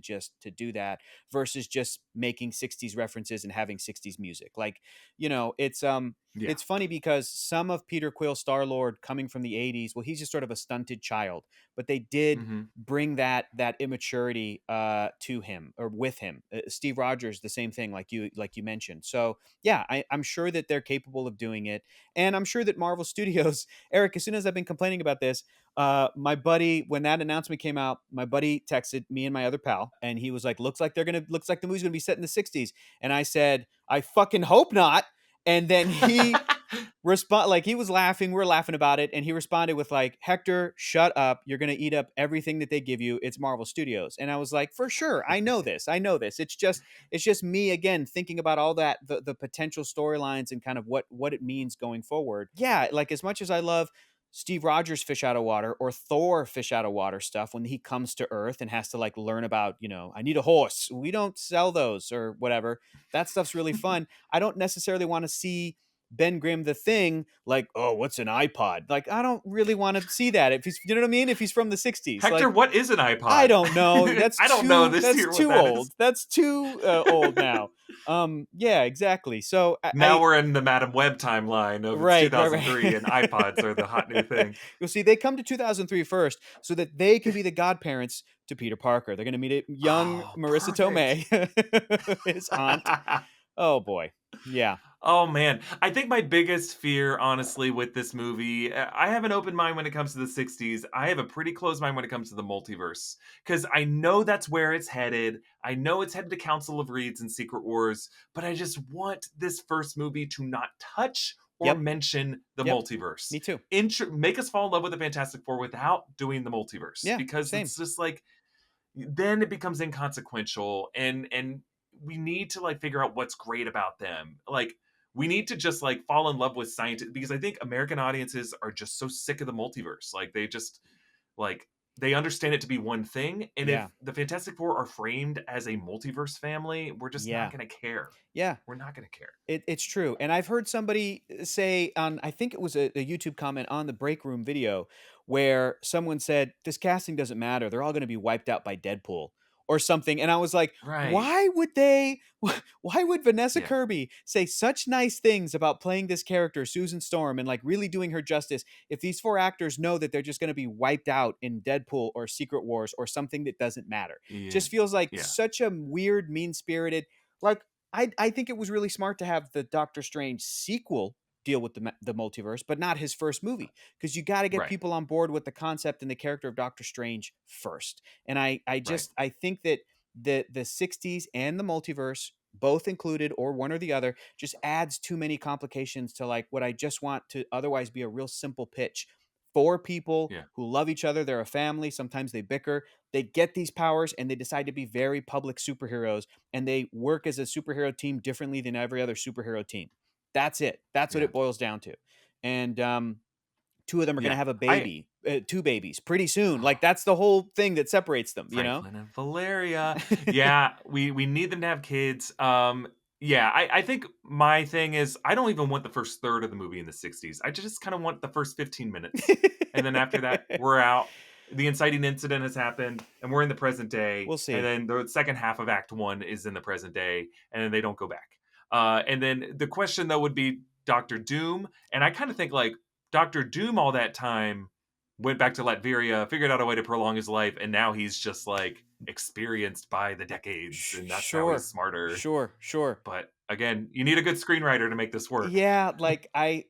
S2: do that versus just making 60s references and having 60s music. Like, it's funny because some of Peter Quill's Star-Lord coming from the 80s, well, he's just sort of a stunted child, but they did bring that immaturity to him or with him. Steve Rogers, the same thing, like you mentioned. So yeah, I'm sure that they're capable of doing it, and I'm sure that Marvel Studios, Eric, as soon as I've been complaining about this, my buddy, when that announcement came out, my buddy texted me and my other pal, and he was like, looks like the movie's gonna be set in the 60s. And I said, I fucking hope not. And then he he was laughing, we're laughing about it, and he responded with like, Hector, shut up, you're gonna eat up everything that they give you, it's Marvel Studios. And I was like, for sure, I know this, it's just me again thinking about all that, the potential storylines and kind of what it means going forward. Yeah, like as much as I love Steve Rogers fish out of water or Thor fish out of water stuff when he comes to Earth and has to like learn about, I need a horse, we don't sell those or whatever, that stuff's really fun. I don't necessarily want to see Ben Grimm the Thing, like, oh, what's an iPod? Like, I don't really want to see that. If he's, you know what I mean? If he's from the 60s.
S1: Hector,
S2: like,
S1: what is an iPod?
S2: I don't know. That's
S1: I don't know this
S2: That's
S1: year
S2: too
S1: what that
S2: old.
S1: is.
S2: That's too old now. Yeah, exactly. So
S1: now we're in the Madam Web timeline of
S2: right,
S1: 2003
S2: right.
S1: and iPods are the hot new thing.
S2: You'll see, they come to 2003 first so that they can be the godparents to Peter Parker. They're going to meet a young Marissa Tomei, his aunt. Oh boy. Yeah.
S1: Oh man, I think my biggest fear, honestly, with this movie, I have an open mind when it comes to the 60s. I have a pretty closed mind when it comes to the multiverse. Because I know that's where it's headed. I know it's headed to Council of Reeds and Secret Wars, but I just want this first movie to not touch or mention the multiverse.
S2: Me too.
S1: Make us fall in love with the Fantastic Four without doing the multiverse.
S2: Yeah,
S1: because it's just like, then it becomes inconsequential, and we need to like figure out what's great about them. Like, we need to just like fall in love with scientists, because I think American audiences are just so sick of the multiverse. Like, they just like, they understand it to be one thing, and if the Fantastic Four are framed as a multiverse family, we're just not going to care.
S2: Yeah,
S1: we're not going to care.
S2: It's true. And I've heard somebody say on, I think it was a YouTube comment on the Break Room video, where someone said, this casting doesn't matter, they're all going to be wiped out by Deadpool or something. And I was like, why would Vanessa Kirby say such nice things about playing this character, Susan Storm, and like really doing her justice, if these four actors know that they're just going to be wiped out in Deadpool or Secret Wars or something that doesn't matter? Just feels like such a weird, mean-spirited, like, I think it was really smart to have the Doctor Strange sequel deal with the multiverse, but not his first movie, because you got to get people on board with the concept and the character of Doctor Strange first. And I think that the 60s and the multiverse both included or one or the other just adds too many complications to like what I just want to otherwise be a real simple pitch. Four people
S1: Yeah.
S2: who love each other, they're a family, sometimes they bicker, they get these powers and they decide to be very public superheroes, and they work as a superhero team differently than every other superhero team. That's it. That's what
S1: Yeah.
S2: it boils down to. And two of them are going to
S1: Yeah.
S2: have a baby, two babies pretty soon. Like that's the whole thing that separates them, you know?
S1: Franklin and Valeria. Yeah, we need them to have kids. Yeah, I think my thing is I don't even want the first third of the movie in the 60s. I just kind of want the first 15 minutes. And then after that, we're out. The inciting incident has happened, and we're in the present day.
S2: We'll see.
S1: And then the second half of Act 1 is in the present day, and then they don't go back. And then the question, though, would be Doctor Doom. And I kind of think, like, Doctor Doom all that time went back to Latveria, figured out a way to prolong his life, and now he's just, like, experienced by the decades, and that's how he's smarter.
S2: Sure.
S1: But, again, you need a good screenwriter to make this work.
S2: Yeah, like I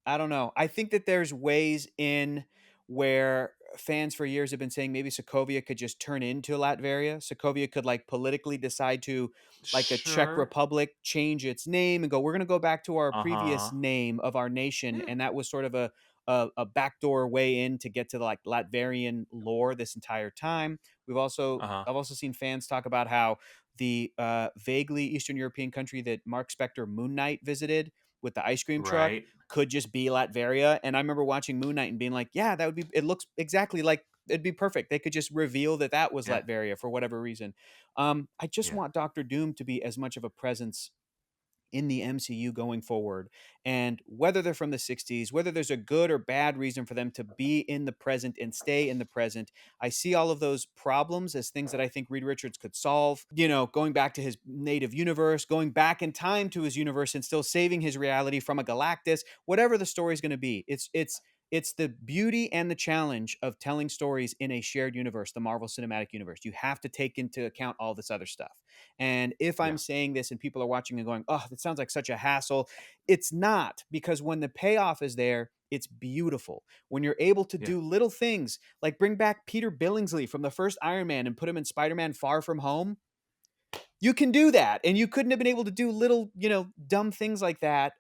S2: don't know. I think that there's ways in where fans for years have been saying maybe Sokovia could just turn into Latveria. Sokovia could like politically decide to, like a Czech
S1: Sure.
S2: Republic, change its name and go, we're going to go back to our previous
S1: Uh-huh.
S2: name of our nation.
S1: Yeah.
S2: And that was sort of a backdoor way in to get to the like Latverian lore this entire time. I've also seen fans talk about how the vaguely Eastern European country that Mark Spector Moon Knight visited with the ice cream truck
S1: Right.
S2: could just be Latveria. And I remember watching Moon Knight and being like, yeah, that would be, it looks exactly like, it'd be perfect. They could just reveal that that was
S1: Yeah.
S2: Latveria for whatever reason. I just
S1: Yeah.
S2: want Doctor Doom to be as much of a presence in the MCU going forward. And whether they're from the 60s, whether there's a good or bad reason for them to be in the present and stay in the present, I see all of those problems as things that I think Reed Richards could solve. You know, going back to his native universe, going back in time to his universe and still saving his reality from a Galactus, whatever the story's going to be. It's the beauty and the challenge of telling stories in a shared universe, the Marvel Cinematic Universe. You have to take into account all this other stuff. And if I'm
S1: Yeah.
S2: saying this and people are watching and going, oh, that sounds like such a hassle, it's not, because when the payoff is there, it's beautiful. When you're able to
S1: Yeah.
S2: do little things like bring back Peter Billingsley from the first Iron Man and put him in Spider-Man Far From Home, you can do that. And you couldn't have been able to do little, dumb things like that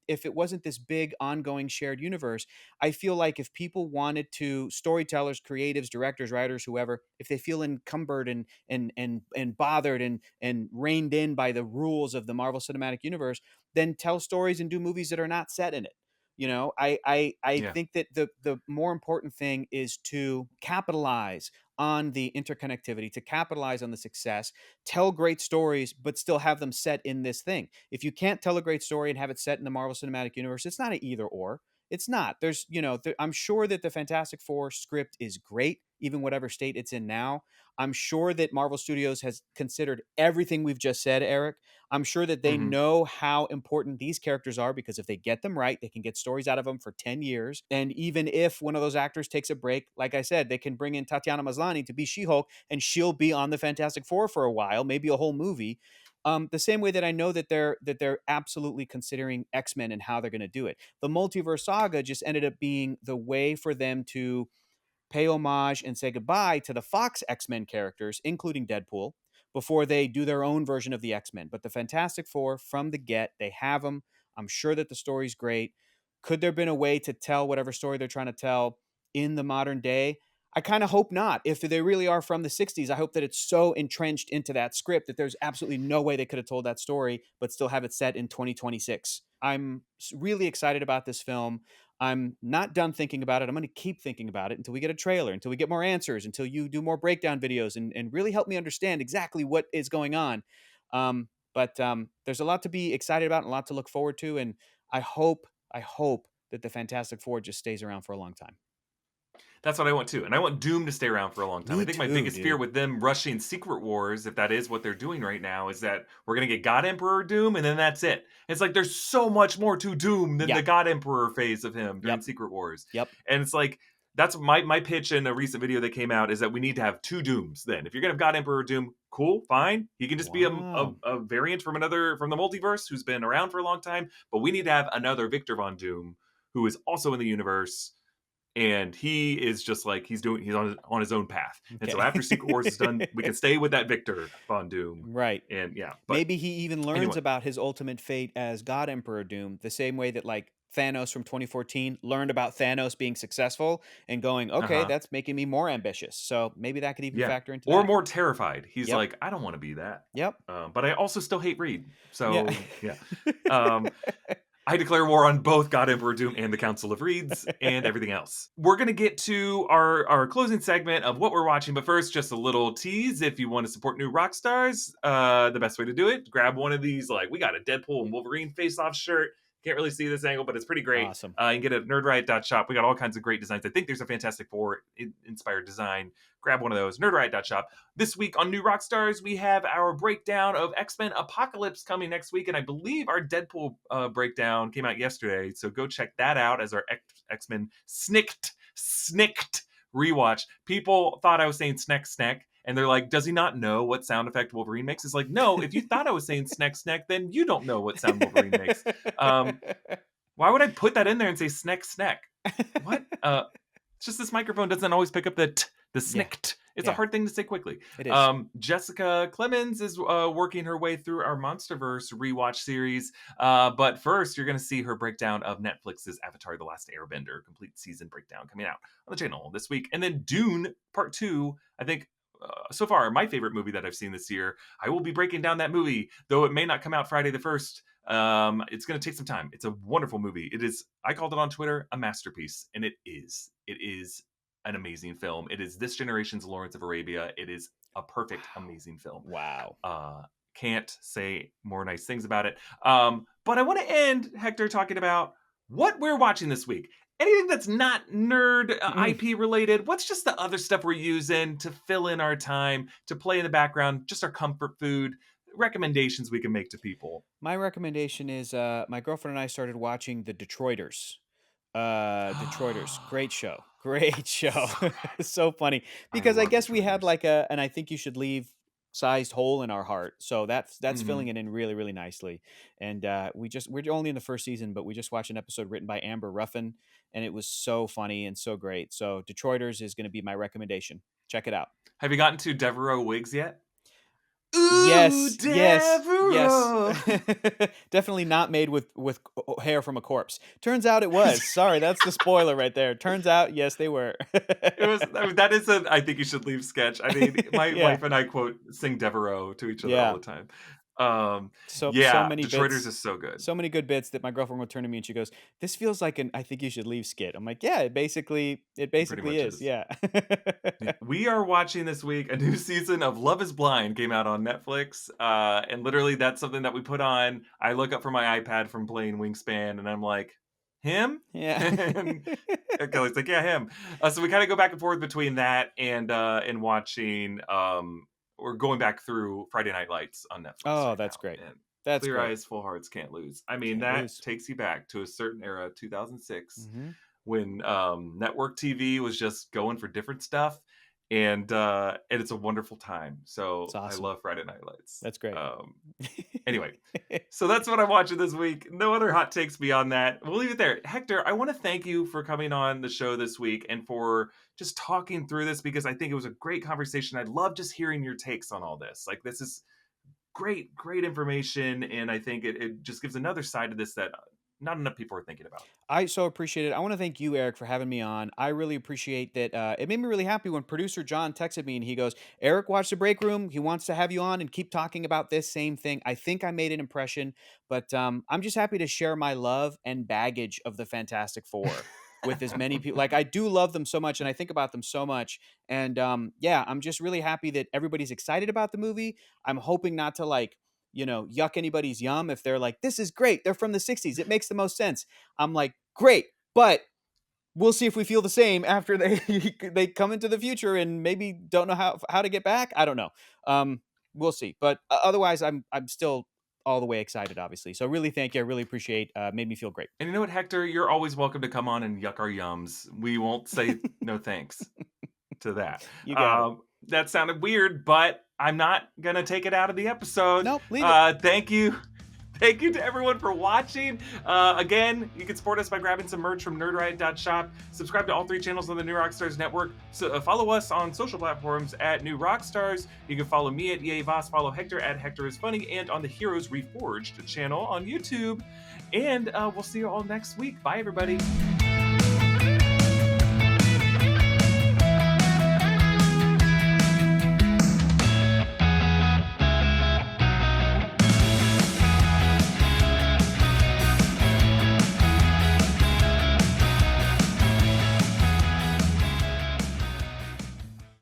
S2: if it wasn't this big ongoing shared universe. I feel like if people wanted to, storytellers, creatives, directors, writers, whoever, if they feel encumbered and bothered and reined in by the rules of the Marvel Cinematic Universe, then tell stories and do movies that are not set in it. I
S1: Yeah.
S2: think that the more important thing is to capitalize on the interconnectivity, to capitalize on the success, tell great stories, but still have them set in this thing. If you can't tell a great story and have it set in the Marvel Cinematic Universe, it's not an either or. It's not. I'm sure that the Fantastic Four script is great, even whatever state it's in now. I'm sure that Marvel Studios has considered everything we've just said, Eric. I'm sure that they
S1: Mhm.
S2: know how important these characters are, because if they get them right, they can get stories out of them for 10 years. And even if one of those actors takes a break, like I said, they can bring in Tatiana Maslany to be She-Hulk, and she'll be on the Fantastic Four for a while, maybe a whole movie. The same way that I know that they're absolutely considering X-Men and how they're going to do it. The Multiverse Saga just ended up being the way for them to pay homage and say goodbye to the Fox X-Men characters, including Deadpool, before they do their own version of the X-Men. But the Fantastic Four, from the get, they have them. I'm sure that the story's great. Could there have been a way to tell whatever story they're trying to tell in the modern day? I kind of hope not. If they really are from the 60s, I hope that it's so entrenched into that script that there's absolutely no way they could have told that story, but still have it set in 2026. I'm really excited about this film. I'm not done thinking about it. I'm going to keep thinking about it until we get a trailer, until we get more answers, until you do more breakdown videos and really help me understand exactly what is going on. But there's a lot to be excited about and a lot to look forward to. And I hope that the Fantastic Four just stays around for a long time.
S1: That's what I want too. And I want Doom to stay around for a long time.
S2: Me
S1: I think my
S2: too,
S1: biggest fear
S2: dude.
S1: with them rushing Secret Wars, if that is what they're doing right now, is that we're going to get God Emperor Doom and then that's it. It's like there's so much more to Doom than
S2: Yeah.
S1: the God Emperor phase of him during
S2: Yep.
S1: Secret Wars.
S2: Yep.
S1: And it's like, that's my pitch in a recent video that came out, is that we need to have two Dooms then. If you're going to have God Emperor Doom, cool, fine. He can just be
S2: Wow.
S1: a variant from the multiverse who's been around for a long time. But we need to have another Victor Von Doom who is also in the universe. and he is just like he's on his own path. And
S2: Okay.
S1: so after Secret Wars is done, we can stay with that Victor Von Doom.
S2: Right.
S1: And yeah, but
S2: Maybe he even learns
S1: anyway.
S2: about his ultimate fate as God Emperor Doom, the same way that like Thanos from 2014 learned about Thanos being successful and going, okay, that's making me more ambitious. So maybe that could even factor into
S1: or
S2: that.
S1: more terrified. He's
S2: Yep.
S1: like, I don't want to be that.
S2: Yep.
S1: But I also still hate Reed. So
S2: Yeah.
S1: I declare war on both God Emperor Doom and the Council of Reeds and everything else. We're going to get to our closing segment of what we're watching, but first, just a little tease. If you want to support new Rockstars, the best way to do it, grab one of these. Like, we got a Deadpool and Wolverine face-off shirt. Can't really see this angle, but it's pretty great.
S2: Awesome.
S1: You can get it at nerdriot.shop. We got all kinds of great designs. I think there's a Fantastic Four inspired design. Grab one of those, nerdriot.shop. This week on New Rockstars, we have our breakdown of X-Men Apocalypse coming next week, and I believe our Deadpool breakdown came out yesterday, so go check that out as our X-Men snicked rewatch. People thought I was saying snack, and they're like, does he not know what sound effect Wolverine makes? It's like, no, if you thought I was saying snack, then you don't know what sound Wolverine makes. Why would I put that in there and say snack? What? It's just this microphone doesn't always pick up the snicked. It's a hard thing to say quickly.
S2: It is.
S1: Jessica Clemens is working her way through our Monsterverse rewatch series. But first, you're going to see her breakdown of Netflix's Avatar: The Last Airbender, complete season breakdown coming out on the channel this week. And then Dune Part 2, I think, so far, my favorite movie that I've seen this year. I will be breaking down that movie, though it may not come out Friday the 1st. It's going to take some time. It's a wonderful movie. It is, I called it on Twitter, a masterpiece. And it is. It is an amazing film. It is this generation's Lawrence of Arabia. It is a perfect, amazing film.
S2: Wow.
S1: Can't say more nice things about it. But I want to end, Hector, talking about what we're watching this week. Anything that's not nerd IP related. What's just the other stuff we're using to fill in our time, to play in the background, just our comfort food, recommendations we can make to people?
S2: My recommendation is my girlfriend and I started watching The Detroiters. Detroiters, great show. So funny because I guess we had like and I think you should leave sized hole in our heart. So that's filling it in really, really nicely. And we're only in the first season, but we just watched an episode written by Amber Ruffin, and it was so funny and so great. So Detroiters is going to be my recommendation. Check it out.
S1: Have you gotten to Devereaux Wigs yet?
S2: Yes.
S1: Devereaux.
S2: Definitely not made with hair from a corpse. Turns out it was. Sorry, that's the spoiler right there. Turns out, yes, they were.
S1: It was. I mean, that is a I think you should leave sketch. I mean, my wife and I sing Devereaux to each other all the time.
S2: So many
S1: Detroiters
S2: bits,
S1: is so good.
S2: So many good bits that my girlfriend would turn to me and she goes, "This feels like an I think you should leave skit." I'm like, "Yeah, it basically is. Yeah."
S1: We are watching this week a new season of Love is Blind came out on Netflix, and literally that's something that we put on. I look up from my iPad from playing Wingspan, and I'm like, him?
S2: Yeah.
S1: And Kelly's like, yeah, him. So we kind of go back and forth between that and watching. We're going back through Friday Night Lights on Netflix.
S2: Oh, that's great. That's
S1: Clear
S2: great.
S1: Eyes, Full Hearts Can't Lose. I mean, that takes you back to a certain era, 2006, when network TV was just going for different stuff, and it's a wonderful time. So awesome. I love Friday Night Lights.
S2: That's great.
S1: Anyway, so that's what I'm watching this week. No other hot takes beyond that. We'll leave it there. Hector, I want to thank you for coming on the show this week and for just talking through this, because I think it was a great conversation. I love just hearing your takes on all this. Like, this is great information, and I think it just gives another side to this that not enough people are thinking about.
S2: I so appreciate it. I want to thank you, Erik, for having me on. I really appreciate that. It made me really happy when producer John texted me and he goes, "Erik watched the break room. He wants to have you on and keep talking about this same thing." I think I made an impression, but I'm just happy to share my love and baggage of the Fantastic Four with as many people. Like, I do love them so much and I think about them so much. And I'm just really happy that everybody's excited about the movie. I'm hoping not to yuck anybody's yum if they're like, "This is great. They're from the 60s. It makes the most sense." I'm like, great, but we'll see if we feel the same after they come into the future and maybe don't know how to get back. I don't know. We'll see. But otherwise, I'm still all the way excited, obviously. So really thank you. I really appreciate made me feel great.
S1: And you know what, Hector? You're always welcome to come on and yuck our yums. We won't say no thanks to that.
S2: You got it.
S1: That sounded weird, but I'm not going to take it out of the episode.
S2: Nope, leave it.
S1: Thank you. Thank you to everyone for watching. Again, you can support us by grabbing some merch from nerdriot.shop. Subscribe to all 3 channels on the New Rockstars Network. So, follow us on social platforms at New Rockstars. You can follow me at EA Voss, follow Hector at Hector is Funny, and on the Heroes Reforged channel on YouTube. And we'll see you all next week. Bye, everybody.